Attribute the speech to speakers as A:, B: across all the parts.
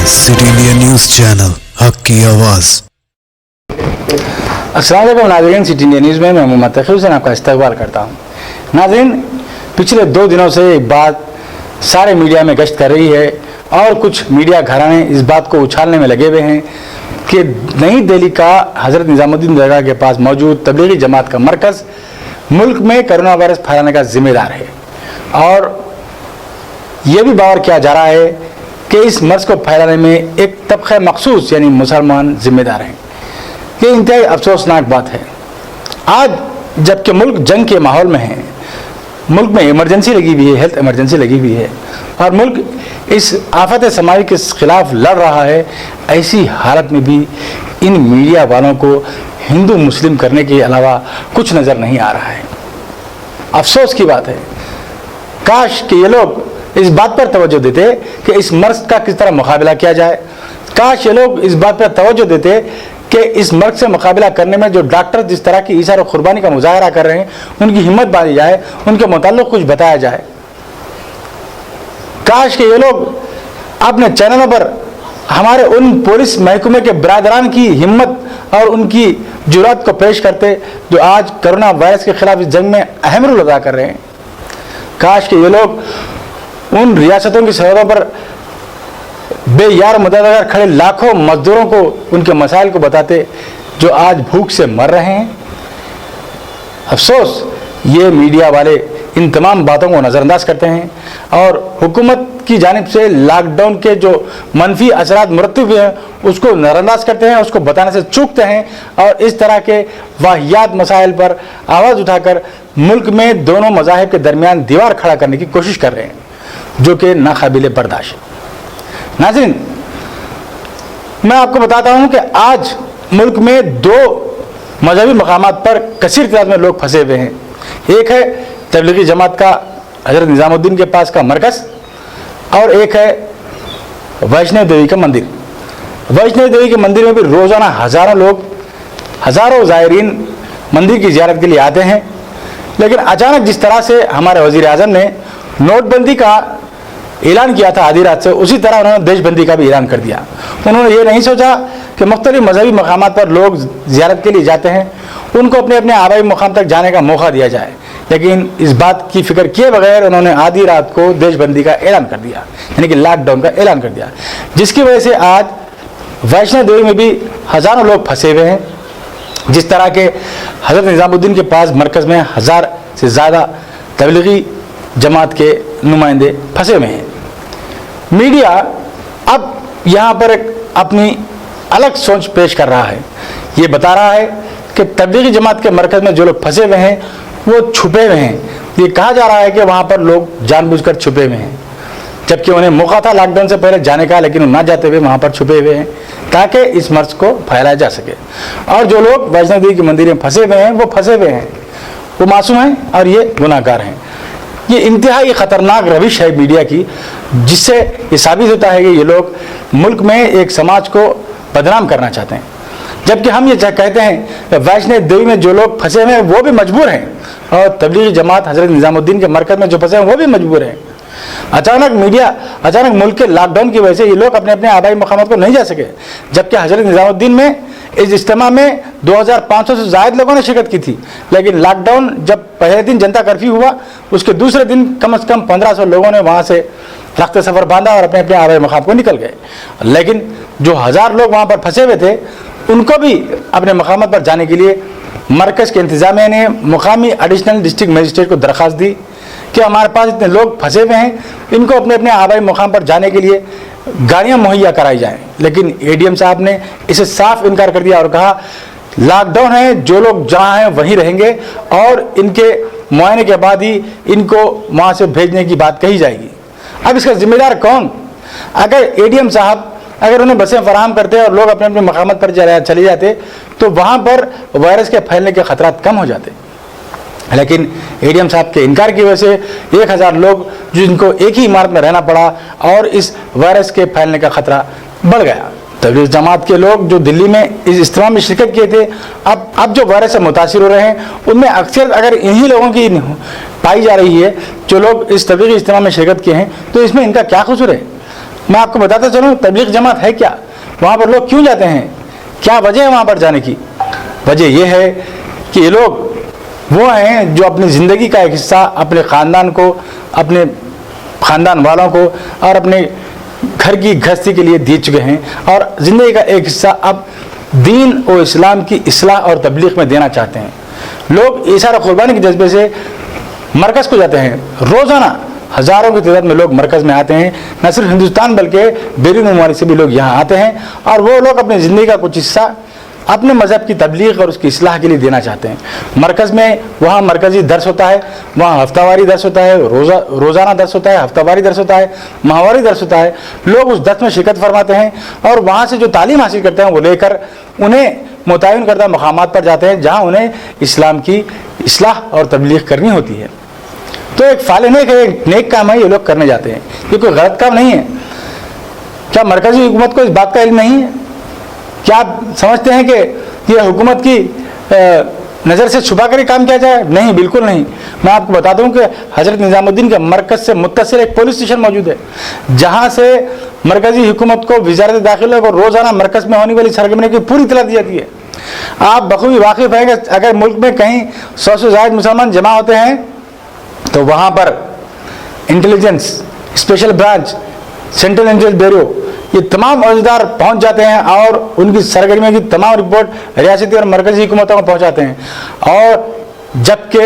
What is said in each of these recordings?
A: City India news channel, हक की आवाज़।
B: अस्सलाम वालेकुम नाज़रीन, सिटी इंडिया न्यूज़ में मैं मोहम्मद तक़ी हुसैन आपका इस्तकबाल करता हूँ। नाज़रीन, पिछले 2 दिनों से एक बात सारे मीडिया में गश्त कर रही है और कुछ मीडिया घराने इस बात को उछालने में लगे हुए हैं कि नई दिल्ली का हज़रत निज़ामुद्दीन दरगाह के पास मौजूद तबलीगी जमात का मरकज़ मुल्क में कोरोना वायरस फैलाने का जिम्मेदार है और ये भी बावर किया जा रहा है कि इस मर्ज को फैलाने में एक तबक़ा मखसूस यानी मुसलमान जिम्मेदार हैं। ये इंतहाई अफसोसनाक बात है। आज जबकि मुल्क जंग के माहौल में है, मुल्क में इमरजेंसी लगी हुई है, हेल्थ इमरजेंसी लगी हुई है और मुल्क इस आफत समाजी के खिलाफ लड़ रहा है, ऐसी हालत में भी इन मीडिया वालों को हिंदू मुस्लिम करने के अलावा कुछ नज़र नहीं आ रहा है। अफसोस की बात है। काश कि ये लोग इस बात पर तवज्जो देते कि इस मर्ज का किस तरह मुकाबला किया जाए। काश ये लोग इस बात पर तवज्जो देते कि इस मर्ज से मुकाबला करने में जो डॉक्टर जिस तरह की ईसार और कुर्बानी का मुजाहरा कर रहे हैं, उनकी हिम्मत बांधी जाए, उनके मुताल्लिक़ कुछ बताया जाए। काश कि ये लोग अपने चैनलों पर हमारे उन पुलिस महकमे के बिरादरान की हिम्मत और उनकी जुर्रत को पेश करते जो आज कोरोना वायरस के खिलाफ इस जंग में अहम रोल अदा कर रहे हैं। काश कि ये लोग उन रियासतों की सरहदों पर बेयार मददगार खड़े लाखों मजदूरों को उनके मसाइल को बताते जो आज भूख से मर रहे हैं। अफसोस ये मीडिया वाले इन तमाम बातों को नज़रअंदाज करते हैं और हुकूमत की जानिब से लॉकडाउन के जो मनफी असरात मुरतब हुए हैं उसको नज़रअंदाज करते हैं, उसको बताने से चूकते हैं और इस तरह के वाहियात मसाइल पर आवाज़ उठाकर मुल्क में दोनों मज़ाहिब के दरमियान दीवार खड़ा करने की कोशिश कर रहे हैं, जो कि नाकाबिले बर्दाश्त है। नाज़रीन, मैं आपको बताता हूँ कि आज मुल्क में 2 मजहबी मकामात पर कसीर तादाद में लोग फंसे हुए हैं। एक है तबलीगी जमात का हज़रत निज़ामुद्दीन के पास का मरकज़ और एक है वैष्णो देवी का मंदिर। वैष्णो देवी के मंदिर में भी रोज़ाना हज़ारों लोग, हज़ारों ज़ायरीन मंदिर की ज़ियारत के लिए आते हैं, लेकिन अचानक जिस तरह से हमारे वज़ीर आज़म ने नोटबंदी का ऐलान किया था आधी रात से, उसी तरह उन्होंने देशबंदी का भी ऐलान कर दिया। उन्होंने ये नहीं सोचा कि मुख्तलिफ मजहबी मकामात पर लोग ज़ियारत के लिए जाते हैं, उनको अपने अपने आबाई मुकाम तक जाने का मौका दिया जाए, लेकिन इस बात की फ़िक्र किए बगैर उन्होंने आधी रात को देशबंदी का ऐलान कर दिया, यानी कि लॉकडाउन का ऐलान कर दिया, जिसकी वजह से आज वैष्णो देवी में भी हज़ारों लोग फंसे हुए हैं। जिस तरह के हज़रत निज़ामुद्दीन के पास मरकज़ में 1000 से ज़्यादा तबलीगी जमात के नुमाइंदे फंसे हुए हैं। मीडिया अब यहाँ पर एक अपनी अलग सोच पेश कर रहा है। ये बता रहा है कि तबलीगी जमात के मरकज़ में जो लोग फंसे हुए हैं वो छुपे हुए हैं। ये कहा जा रहा है कि वहाँ पर लोग जानबूझकर छुपे हुए हैं, जबकि उन्हें मौका था लॉकडाउन से पहले जाने का, लेकिन ना जाते हुए वहाँ पर छुपे हुए हैं ताकि इस मर्ज को फैलाया जा सके। और जो लोग वैष्णो देवी के मंदिर में फंसे हुए हैं वो फंसे हुए हैं, वो मासूम हैं और ये गुनाहगार हैं। ये इंतहाई ख़तरनाक रविश है मीडिया की, जिससे ये साबित होता है कि ये लोग मुल्क में एक समाज को बदनाम करना चाहते हैं, जबकि हम ये कहते हैं कि वैष्णो देवी में जो लोग फंसे हुए हैं वो भी मजबूर हैं और तबलीगी जमात हज़रत निज़ामुद्दीन के मरकज़ में जो फंसे हैं वो भी मजबूर हैं। अचानक मुल्क के लॉकडाउन की वजह से ये लोग अपने अपने आबाई मकामात को नहीं जा सके, जबकि हज़रत निज़ामुद्दीन में इस इज्तिमा में 2500 से ज़ायद लोगों ने शिरकत की थी, लेकिन लॉकडाउन जब पहले दिन जनता कर्फ्यू हुआ उसके दूसरे दिन कम से कम 1500 लोगों ने वहाँ से रख्त सफ़र बांधा और अपने अपने आबाई मकाम को निकल गए। लेकिन जो 1000 लोग वहाँ पर फंसे हुए थे उनको भी अपने मकामात पर जाने के लिए मरकज़ के इंतज़ामिया ने मुकामी एडिशनल डिस्ट्रिक्ट मजिस्ट्रेट को दरख्वास्त दी कि हमारे पास इतने लोग फंसे हुए हैं, इनको अपने अपने आबाई मुकाम पर जाने के लिए गाड़ियाँ मुहैया कराई जाएँ। लेकिन एडीएम साहब ने इसे साफ इनकार कर दिया और कहा लॉकडाउन है, जो लोग जहाँ हैं वहीं रहेंगे और इनके मुआयने के बाद ही इनको वहाँ से भेजने की बात कही जाएगी। अब इसका जिम्मेदार कौन? अगर एडीएम साहब अगर उन्हें बसें फराहम करते और लोग अपने अपने मकामात पर चले जाते तो वहाँ पर वायरस के फैलने के खतरात कम हो जाते, लेकिन एडीएम साहब के इनकार की वजह से 1000 लोग जिनको एक ही इमारत में रहना पड़ा और इस वायरस के फैलने का खतरा बढ़ गया। तबलीग जमात के लोग जो दिल्ली में इस इज्तिमा में शिरकत किए थे, अब जो वायरस से मुतासिर हो रहे हैं उनमें अक्सर अगर इन्हीं लोगों की पाई जा रही है जो लोग इस तबलीगी इज्तिमा में शिरकत किए हैं, तो इसमें इनका क्या कसूर है? मैं आपको बताता चलूँ तबलीग जमात है क्या, वहाँ पर लोग क्यों जाते हैं, क्या वजह है वहाँ पर जाने की। वजह यह है कि ये लोग वो हैं जो अपनी ज़िंदगी का एक हिस्सा अपने ख़ानदान को, अपने ख़ानदान वालों को और अपने घर की गृहस्थी के लिए दे चुके हैं, और ज़िंदगी का एक हिस्सा अब दीन और इस्लाम की इस्लाह और तबलीग में देना चाहते हैं। लोग इशारा कुर्बानी के जज्बे से मरकज़ को जाते हैं। रोज़ाना हज़ारों की तादाद में लोग मरकज़ में आते हैं, न सिर्फ हिंदुस्तान बल्कि बैरून मुमालिक से भी लोग यहाँ आते हैं, और वो लोग अपनी ज़िंदगी का कुछ हिस्सा अपने मज़हब की तबलीग और उसकी इस्लाह के लिए देना चाहते हैं। मरकज़ में वहाँ मरकज़ी दर्स होता है, वहाँ हफ्तावारी दर्स होता है, रोज़ाना दर्स होता है, हफ्तावारी दर्स होता है, माहवारी दर्स होता है। लोग उस दर्स में शिरकत फरमाते हैं और वहाँ से जो तालीम हासिल करते हैं वो लेकर उन्हें मुतय्यन करदा मकामात पर जाते हैं जहाँ उन्हें इस्लाम की इस्लाह और तबलीग करनी होती है। तो एक नेक काम है, ये लोग करने जाते हैं, ये कोई गलत काम नहीं है। क्या मरकज़ी हुकूमत को इस बात का इल्म नहीं है? क्या आप समझते हैं कि यह हुकूमत की नज़र से छुपा कर ही काम किया जाए? नहीं, बिल्कुल नहीं। मैं आपको बता दूं कि हज़रत निज़ामुद्दीन के मरकज़ से मुत्तसिल एक पुलिस स्टेशन मौजूद है, जहां से मरकज़ी हुकूमत को वज़ारत दाखिला को रोज़ाना मरकज़ में होने वाली सरगर्मी की पूरी इत्तला दी जाती है। आप बखूबी वाकिफ़ हैं कि अगर मुल्क में कहीं 100 से ज़ायद मुसलमान जमा होते हैं तो वहाँ पर intelligence, special branch, central intelligence bureau, ये तमाम अहदेदार पहुँच जाते हैं और उनकी सरगर्मियों की तमाम रिपोर्ट रियासती और मरकज़ी हुकूमतों को पहुँचाते हैं। और जबकि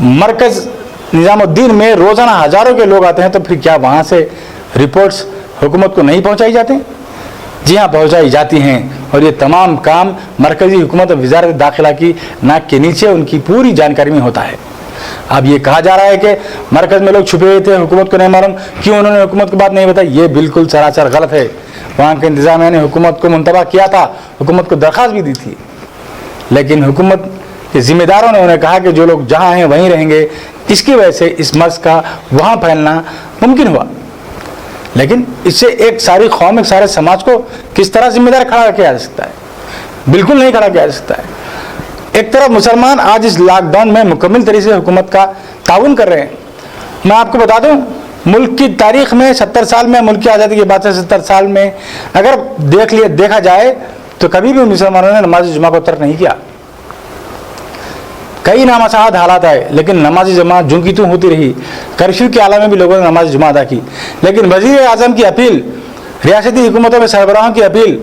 B: मरकज़ निज़ामुद्दीन में रोज़ाना हज़ारों के लोग आते हैं, तो फिर क्या वहाँ से रिपोर्ट्स हुकूमत को नहीं पहुँचाई जाती? जी हाँ, पहुँचाई जाती हैं। और ये तमाम काम मरकज़ी हुकूमत और वज़ारत दाखिला की नाक के नीचे उनकी पूरी जानकारी में होता है। अब ये कहा जा रहा है कि मरकज़ में लोग छुपे हुए थे, हुकूमत को नहीं मालूम, क्यों उन्होंने हुकूमत को बात नहीं बताई? ये बिल्कुल सरासर गलत है। वहाँ के इंतज़ामिया ने हुकूमत को मुंतबा किया था, हुकूमत को दरख्वास्त भी दी थी, लेकिन हुकूमत के ज़िम्मेदारों ने उन्हें कहा कि जो लोग जहाँ हैं वहीं रहेंगे। इसकी वजह से इस मर्ज़ का वहाँ फैलना मुमकिन हुआ। लेकिन इससे एक सारी कौम, एक सारे समाज को किस तरह जिम्मेदार खड़ा किया जा सकता है? बिल्कुल नहीं खड़ा किया जा सकता है। एक तरफ मुसलमान आज इस लॉकडाउन में मुकम्मल तरीके से हुकूमत का ताउन कर रहे हैं। मैं आपको बता दूं, मुल्क की तारीख में 70 साल में, मुल्क की आज़ादी के बाद से 70 साल में अगर देखा जाए तो कभी भी मुसलमानों ने नमाज जुमा को तर्क नहीं किया। कई नामसाद हालात आए, लेकिन नमाज जुमा जुम की त्यों होती रही। कर्फ्यू के आला में भी लोगों ने नमाज जुमा अदा की, लेकिन वज़ीर आज़म की अपील, रियासती हुकूमतों में सरबराहों की अपील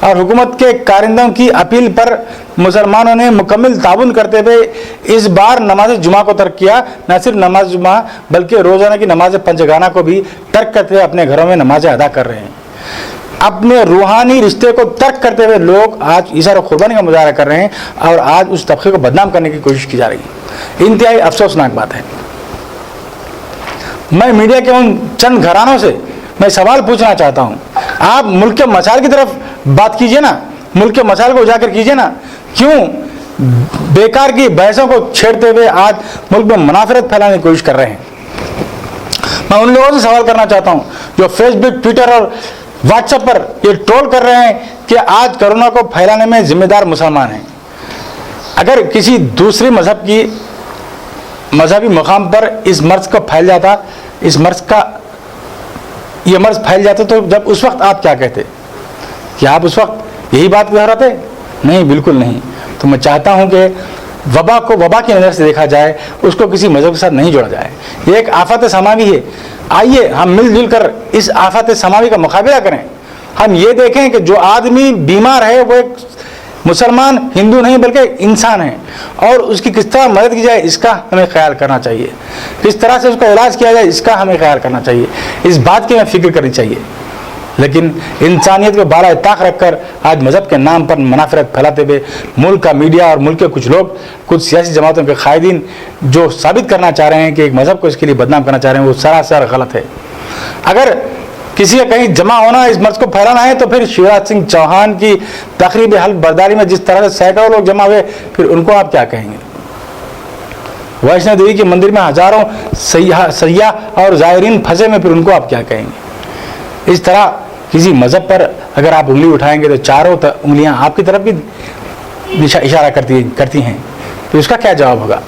B: और हुकूमत के कारिंदों की अपील पर मुसलमानों ने मुकम्मल ताउन करते हुए इस बार नमाज जुमा को तर्क किया। न सिर्फ नमाज जुमा बल्कि रोज़ाना की नमाज पंचगाना को भी तर्क करते हुए अपने घरों में नमाजें अदा कर रहे हैं। अपने रूहानी रिश्ते को तर्क करते हुए लोग आज इशारा कुर्बानी का मुजाहरा कर रहे हैं और आज उस तबके को बदनाम करने की कोशिश की जा रही है। इंतहाई अफसोसनाक बात है। मैं मीडिया के उन चंद घरानों से मैं सवाल पूछना चाहता हूँ, आप मुल्क के मसाइल की तरफ बात कीजिए ना, मुल्क के मसाइल को उजागर कीजिए ना। क्यों बेकार की बहसों को छेड़ते हुए आज मुल्क में मुनाफरत फैलाने की कोशिश कर रहे हैं? मैं उन लोगों से सवाल करना चाहता हूँ जो फेसबुक, ट्विटर और व्हाट्सएप पर ये ट्रोल कर रहे हैं कि आज कोरोना को फैलाने में जिम्मेदार मुसलमान हैं। अगर किसी दूसरे मजहबी मुकाम पर इस मर्ज को फैल जाता, ये मर्ज फैल जाता, तो जब उस वक्त आप क्या कहते? क्या आप उस वक्त यही बात दोहराते? नहीं, बिल्कुल नहीं। तो मैं चाहता हूं कि वबा को वबा की नज़र से देखा जाए, उसको किसी मजहब के साथ नहीं जोड़ा जाए। ये एक आफत समावी है। आइए हम मिलजुल कर इस आफत समावी का मुकाबला करें। हम ये देखें कि जो आदमी बीमार है वो एक मुसलमान, हिंदू नहीं बल्कि इंसान है, और उसकी किस तरह मदद की जाए इसका हमें ख्याल करना चाहिए। किस तरह से उसका इलाज किया जाए इसका हमें ख्याल करना चाहिए। इस बात की हमें फिक्र करनी चाहिए। लेकिन इंसानियत को बाला ताक रखकर आज मज़हब के नाम पर मुनाफरत फैलाते हुए मुल्क का मीडिया और मुल्क के कुछ लोग, कुछ सियासी जमातों के कायदीन जो साबित करना चाह रहे हैं कि एक मज़हब को इसके लिए बदनाम करना चाह रहे हैं, वो सरासर गलत है। अगर किसी का कहीं जमा होना, इस मर्ज को फैलाना है, तो फिर शिवराज सिंह चौहान की तकरीब हल्फ बर्दारी में जिस तरह से सैकड़ों लोग जमा हुए, फिर उनको आप क्या कहेंगे? वैष्णो देवी के मंदिर में हजारों सयाह और ज़ायरीन फंसे में, फिर उनको आप क्या कहेंगे? इस तरह किसी मज़हब पर अगर आप उंगली उठाएंगे तो चारों उंगलियां आपकी तरफ भी इशारा करती हैं, तो इसका क्या जवाब होगा?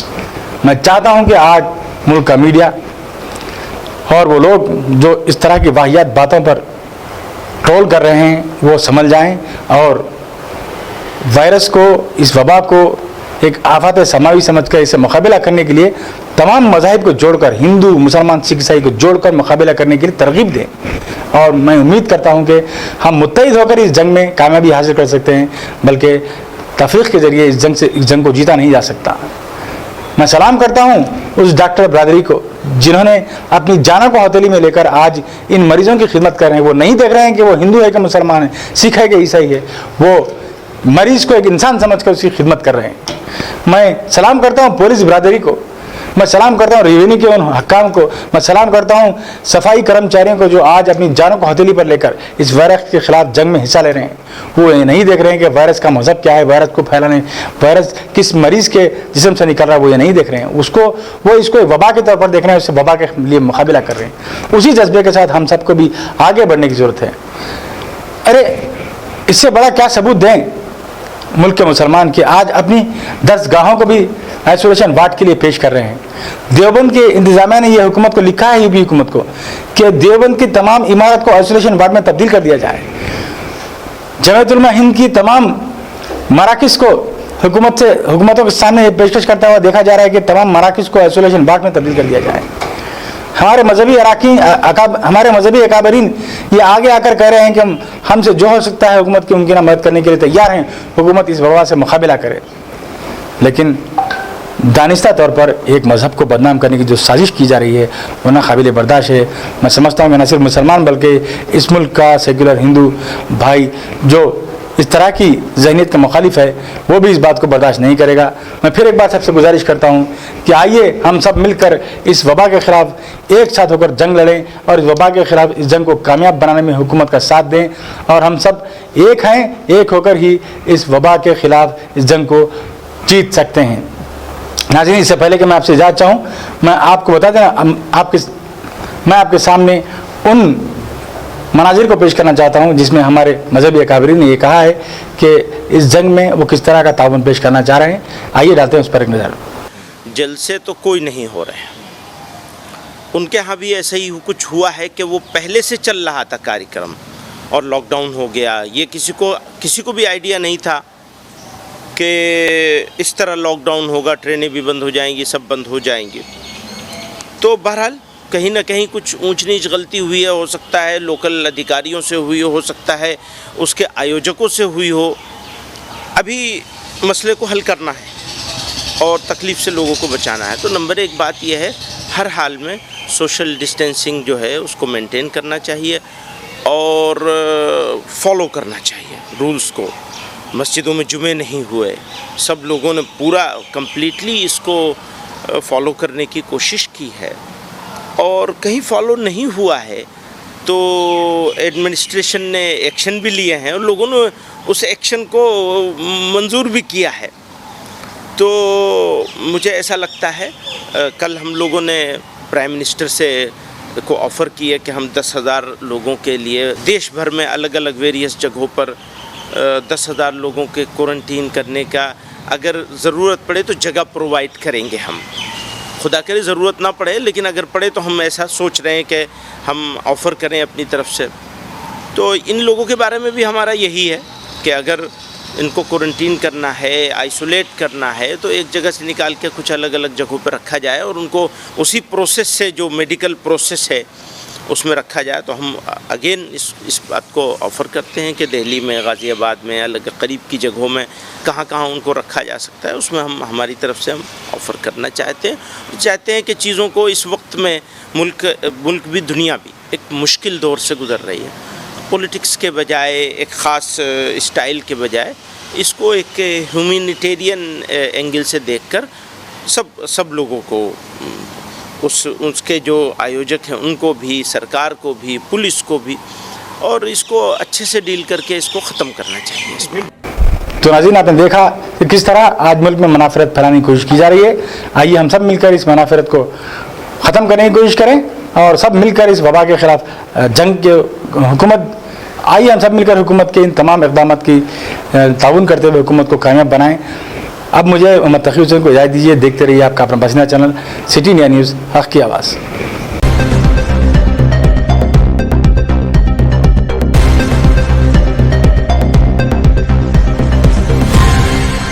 B: मैं चाहता हूं कि आज मुल्क का मीडिया और वो लोग जो इस तरह की वाहियात बातों पर ट्रोल कर रहे हैं वो समझ जाएं और वायरस को, इस वबा को एक आफत समावी समझकर इसे मुकाबला करने के लिए तमाम मज़ाहिब को जोड़कर, हिंदू, मुसलमान, सिख, ईसाई को जोड़कर मुकाबला करने के लिए तरगीब दें। और मैं उम्मीद करता हूं कि हम मुत्तहिद होकर इस जंग में कामयाबी हासिल कर सकते हैं, बल्कि तफरीक के ज़रिए इस जंग को जीता नहीं जा सकता। मैं सलाम करता हूं उस डॉक्टर बरादरी को जिन्होंने अपनी जानों को हथेली में लेकर आज इन मरीजों की खिदमत कर रहे हैं। वो नहीं देख रहे हैं कि वो हिंदू है कि मुसलमान है, सिख है कि ईसाई है, वो मरीज को एक इंसान समझकर उसकी खिदमत कर रहे हैं। मैं सलाम करता हूं पुलिस बरादरी को, मैं सलाम करता हूं रेवेन्यू के उन हक्काम को, मैं सलाम करता हूं सफाई कर्मचारियों को जो आज अपनी जानों को हथेली पर लेकर इस वायरस के खिलाफ जंग में हिस्सा ले रहे हैं। वो ये नहीं देख रहे हैं कि वायरस का मजहब क्या है, वायरस को फैलाने, वायरस किस मरीज के जिस्म से निकल रहा है, वो ये नहीं देख रहे हैं। वो इसको एक वबा के तौर पर देख रहे हैं, उससे वबा के लिए मुकाबला कर रहे हैं। उसी जज्बे के साथ हम सबको भी आगे बढ़ने की जरूरत है। अरे इससे बड़ा क्या सबूत दें मुल्क के मुसलमान कि आज अपनी दरसगाहों को भी आइसोलेशन वार्ड के लिए पेश कर रहे हैं। देवबंद के इंतजामिया ने यह हुकूमत को लिखा है, यूपी हुकूमत को, कि देवबंद की तमाम इमारत को आइसोलेशन वार्ड में तब्दील कर दिया जाए। जमीयत उलमा हिंद की तमाम मराकिज़ को हुकूमतों के सामने पेशकश करता हुआ देखा जा रहा है कि तमाम मराकिज़ को आइसोलेशन वार्ड में तब्दील कर दिया जाए। हमारे मजहबी अकाबरीन ये आगे आकर कह रहे हैं कि हमसे जो हो सकता है हुकूमत की उनकी मदद करने के लिए तैयार हैं, हुकूमत इस वबा से मुकाबला करे। लेकिन दानिस्ता तौर पर एक मज़हब को बदनाम करने की जो साजिश की जा रही है वो ना काबिल बर्दाश्त है। मैं समझता हूँ कि न सिर्फ मुसलमान बल्कि इस मुल्क का सेकुलर हिंदू भाई जो इस तरह की ज़हनियत के मुखालिफ है वो भी इस बात को बर्दाश्त नहीं करेगा। मैं फिर एक बार सबसे गुजारिश करता हूँ कि आइए हम सब मिलकर इस वबा के ख़िलाफ़ एक साथ होकर जंग लड़ें और इस वबा के ख़िलाफ़ इस जंग को कामयाब बनाने में हुकूमत का साथ दें। और हम सब एक हैं, एक होकर ही इस वबा के ख़िलाफ़ इस जंग को जीत सकते हैं। नाज़रीन, इससे पहले कि मैं आपसे इजाज़त चाहूँ, मैं आपको बता देना, मैं आपके सामने उन मनाजिर को पेश करना चाहता हूँ जिसमें हमारे मजहबी अकाबरीन ने ये कहा है कि इस जंग में वो किस तरह का ताउन पेश करना चाह रहे हैं। आइए डालते हैं उस पर एक नज़र।
C: जलसे तो कोई नहीं हो रहे हैं, उनके यहाँ भी ऐसा ही कुछ हुआ है कि वो पहले से चल रहा था कार्यक्रम और लॉकडाउन हो गया। ये किसी को भी आइडिया नहीं था कि इस तरह लॉकडाउन होगा, ट्रेनें भी बंद हो जाएंगी, सब बंद हो जाएंगे। तो बहरहाल कहीं ना कहीं कुछ ऊंच नीच गलती हुई है, हो सकता है लोकल अधिकारियों से हुई हो सकता है उसके आयोजकों से हुई हो। अभी मसले को हल करना है और तकलीफ़ से लोगों को बचाना है। तो नंबर एक बात यह है, हर हाल में सोशल डिस्टेंसिंग जो है उसको मेंटेन करना चाहिए और फॉलो करना चाहिए रूल्स को। मस्जिदों में जुमे नहीं हुए, सब लोगों ने पूरा कंप्लीटली इसको फॉलो करने की कोशिश की है और कहीं फॉलो नहीं हुआ है तो एडमिनिस्ट्रेशन ने एक्शन भी लिए हैं और लोगों ने उस एक्शन को मंजूर भी किया है। तो मुझे ऐसा लगता है कल हम लोगों ने प्राइम मिनिस्टर से को ऑफ़र किया कि हम 10,000 लोगों के लिए देश भर में अलग अलग वेरियस जगहों पर 10,000 लोगों के क्वारंटीन करने का अगर ज़रूरत पड़े तो जगह प्रोवाइड करेंगे। हम खुदा करे ज़रूरत ना पड़े, लेकिन अगर पड़े तो हम ऐसा सोच रहे हैं कि हम ऑफ़र करें अपनी तरफ से। तो इन लोगों के बारे में भी हमारा यही है कि अगर इनको क्वारंटीन करना है, आइसोलेट करना है, तो एक जगह से निकाल के कुछ अलग अलग जगहों पर रखा जाए और उनको उसी प्रोसेस से, जो मेडिकल प्रोसेस है उसमें रखा जाए। तो हम अगेन इस बात को ऑफ़र करते हैं कि दिल्ली में, गाज़ियाबाद में, अलग करीब की जगहों में कहाँ कहाँ उनको रखा जा सकता है, उसमें हम हमारी तरफ से हम ऑफ़र करना चाहते हैं कि चीज़ों को इस वक्त में मुल्क भी दुनिया भी एक मुश्किल दौर से गुज़र रही है। पॉलिटिक्स के बजाय, एक ख़ास स्टाइल के बजाय इसको एक ह्यूमैनिटेरियन एंगल से देखकर सब लोगों को, उसके जो आयोजक हैं उनको भी, सरकार को भी, पुलिस को भी, और इसको अच्छे से डील करके इसको ख़त्म करना चाहिए।
B: तो नाज़रीन, आपने देखा कि किस तरह आज मुल्क में मुनाफरत फैलाने की कोशिश की जा रही है। आइए हम सब मिलकर इस मुनाफरत को ख़त्म करने की कोशिश करें और सब मिलकर इस वबा के ख़िलाफ़ जंग के आइए हम सब मिलकर हुकूमत के इन तमाम इक़दाम की ताउन करते हुए हुकूमत को कामयाब बनाएं। अब मुझे मोहम्मद तकी हुसैन को इजाज़त दीजिए। देखते रहिए आपका अपना पसंदीदा चैनल सिटी इंडिया न्यूज़, हक़ की आवाज़।